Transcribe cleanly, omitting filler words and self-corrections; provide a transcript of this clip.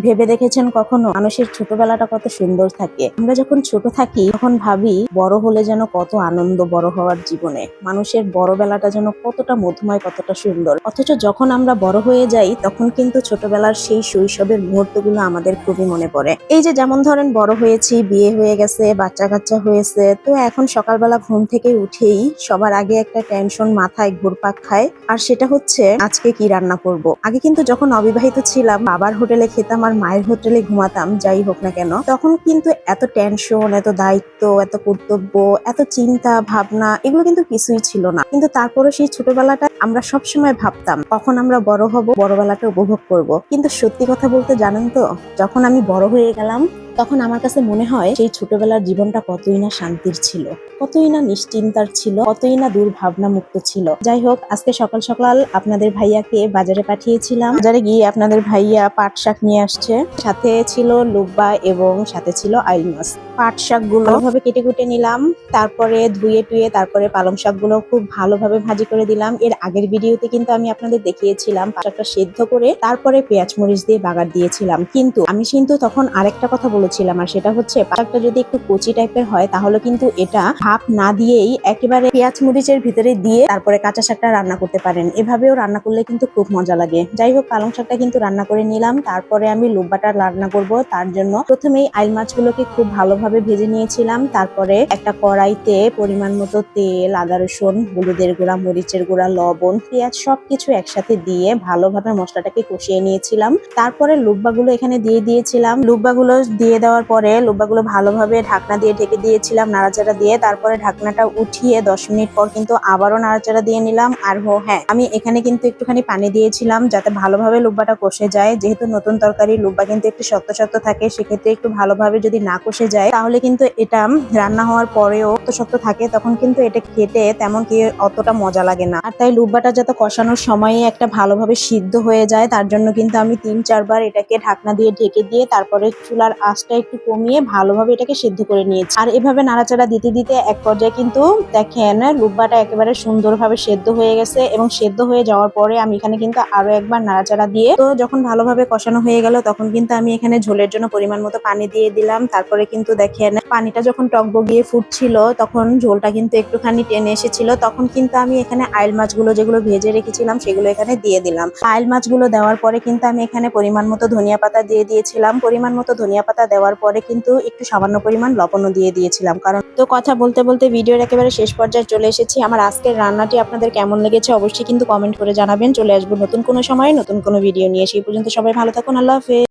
ভেবে দেখেছেন কখনো মানুষের ছোটবেলাটা কত সুন্দর থাকে? আমরা যখন ছোট থাকি তখন ভাবি বড় হলে যেন কত আনন্দ বড় হওয়ার জীবনে, মানুষের বড় বেলাটা যেন কতটা মধুময়, কতটা সুন্দর। অথচ যখন আমরা বড় হয়ে যাই তখন কিন্তু ছোটবেলার সেই শৈশবের মুহূর্তগুলো আমাদের খুবই মনে পড়ে। এই যে যেমন ধরেন বড় হয়েছি, বিয়ে হয়ে গেছে, বাচ্চা কাচ্চা হয়েছে, তো এখন সকালবেলা ঘুম থেকে উঠেই সবার আগে একটা টেনশন মাথায় ঘুরপাক খায়, আর সেটা হচ্ছে আজকে কি রান্না করব। আগে কিন্তু যখন অবিবাহিত ছিলাম বাবার হোটেলে খেতাম আর মায়ের হোটেলে ঘুমাতাম, যাই হোক না কেন, তখন কিন্তু এত টেনশন, এত দায়িত্ব, এত কর্তব্য, এত চিন্তা ভাবনা এগুলো কিন্তু কিছুই ছিল না। কিন্তু তারপরে সেই ছোটবেলাটা আমরা সবসময় ভাবতাম কখন আমরা বড় হব, বড়বেলাটা উপভোগ করব। কিন্তু সত্যি কথা বলতে জানেন তো, যখন আমি বড় হয়ে গেলাম তখন আমার কাছে মনে হয় সেই ছোটবেলার জীবনটা কতই না শান্তির ছিল, কতই না নিশ্চিন্তার ছিল, কতই না দুর্ভাবনা মুক্ত ছিল। যাই হোক, আজকে সকাল সকাল আপনাদের ভাইয়াকে বাজারে পাঠিয়েছিলাম। বাজারে গিয়ে আপনাদের ভাইয়া পাট শাক নিয়ে আসছে, সাথে ছিল লুব্বা এবং সাথে ছিল আইল মাছ। পাট শাক গুলো ভালোভাবে কেটে কুটে নিলাম, তারপরে ধুয়ে টুয়ে তারপরে পালং শাক গুলো খুব ভালোভাবে ভাজি করে দিলাম। এর আগের ভিডিওতে কিন্তু আমি আপনাদের দেখিয়েছিলাম পাট শাকটা সেদ্ধ করে তারপরে পেঁয়াজ মরিচ দিয়ে বাগার দিয়েছিলাম। কিন্তু আমি তখন আরেকটা কথা বলেছিলাম, আর সেটা হচ্ছে পাট শাকটা যদি একটু কচি টাইপের হয় তাহলে কিন্তু এটা ভাপ না দিয়েই একেবারে পেঁয়াজ মরিচের ভিতরে দিয়ে তারপরে কাঁচা শাকটা রান্না করতে পারেন। এভাবেও রান্না করলে কিন্তু খুব মজা লাগে। যাই হোক, পালং শাকটা কিন্তু রান্না করে নিলাম। তারপরে আমি লুব্বাটা রান্না করব, তার জন্য প্রথমেই আইল মাছগুলোকে খুব ভালোভাবে ভেজে নিয়েছিলাম। তারপরে একটা কড়াইতে পরিমাণ মতো তেল, আদা রসুন, হলুদের গুঁড়া, মরিচের গুঁড়া, লবণ, পেঁয়াজ সবকিছু একসাথে দিয়ে ভালোভাবে মশলাটাকে কষিয়ে নিয়েছিলাম। তারপরে লুব্বাগুলো এখানে দিয়ে দিয়েছিলাম। লুব্বাগুলো দিয়ে দেওয়ার পরে লুব্বাগুলো ভালোভাবে ঢাকনা দিয়ে ঢেকে দিয়েছিলাম নাড়াচাড়া দিয়ে। তারপরে ঢাকনাটা উঠিয়ে 10 মিনিট পর কিন্তু আবারও নাড়াচাড়া দিয়ে নিলাম। আর হ্যাঁ, আমি এখানে কিন্তু একটুখানি পানি দিয়েছিলাম যাতে ভালোভাবে লুব্বাটা কষে যায়। যেহেতু নতুন তরকারি, লুব্বা কিন্তু একটু শক্ত শক্ত থাকে, সেক্ষেত্রে একটু ভালোভাবে যদি না কষে যায় তাহলে কিন্তু এটা রান্না হওয়ার পরেও শক্ত শক্ত থাকে, তখন কিন্তু এটা খেতে তেমন কি অতটা মজা লাগে না। আর তাই লুব্বাটা যাতে কষানোর সময়ে একটা ভালোভাবে সিদ্ধ হয়ে যায় তার জন্য কিন্তু আমি 3-4 বার এটাকে ঢাকনা দিয়ে ঢেকে দিয়ে তারপরে চুলার আঁচটা একটু কমিয়ে ভালোভাবে এটাকে সিদ্ধ করে নিয়েছি। আর এভাবে নাড়াচাড়া দিতে দিতে এক পর্যায়ে কিন্তু দেখেন লুব্বাটা একেবারে সুন্দরভাবে সেদ্ধ হয়ে গেছে, এবং সেদ্ধ হয়ে যাওয়ার পরে আমি এখানে কিন্তু আরো একবার নাড়াচাড়া দিয়ে, তো যখন ভালোভাবে কষানো হয়ে গেল তখন কিন্তু আমি এখানে ঝোলের জন্য পরিমাণ মতো পানি দিয়ে দিলাম। তারপরে কিন্তু দেখেন পানিটা যখন টকবগিয়ে ফুটছিল তখন ঝোলটা কিন্তু একটুখানি টেনে এসেছিল, তখন কিন্তু আমি এখানে আইল মাছগুলো যেগুলো ভেজে রেখেছিলাম সেগুলো এখানে দিয়ে দিলাম। আইল মাছগুলো দেওয়ার পরে কিন্তু আমি এখানে পরিমাণ মতো ধনিয়া পাতা দিয়ে দিয়েছিলাম। পরিমাণ মতো ধনিয়া পাতা দেওয়ার পরে কিন্তু একটু সামান্য পরিমাণ লবণও দিয়ে দিয়েছিলাম। কারণ তো কথা বলতে বলতে ভিডিওর একেবারে শেষ পর্যায়ে চলে এসেছি। আমার আজকের রান্নাটি আপনাদের কেমন লেগেছে অবশ্যই কিন্তু কমেন্ট করে জানাবেন। চলে আসবো নতুন কোনো সময় নতুন কোনো ভিডিও নিয়ে। সেই পর্যন্ত সবাই ভালো থাকুন। আল্লাহ হাফেজ।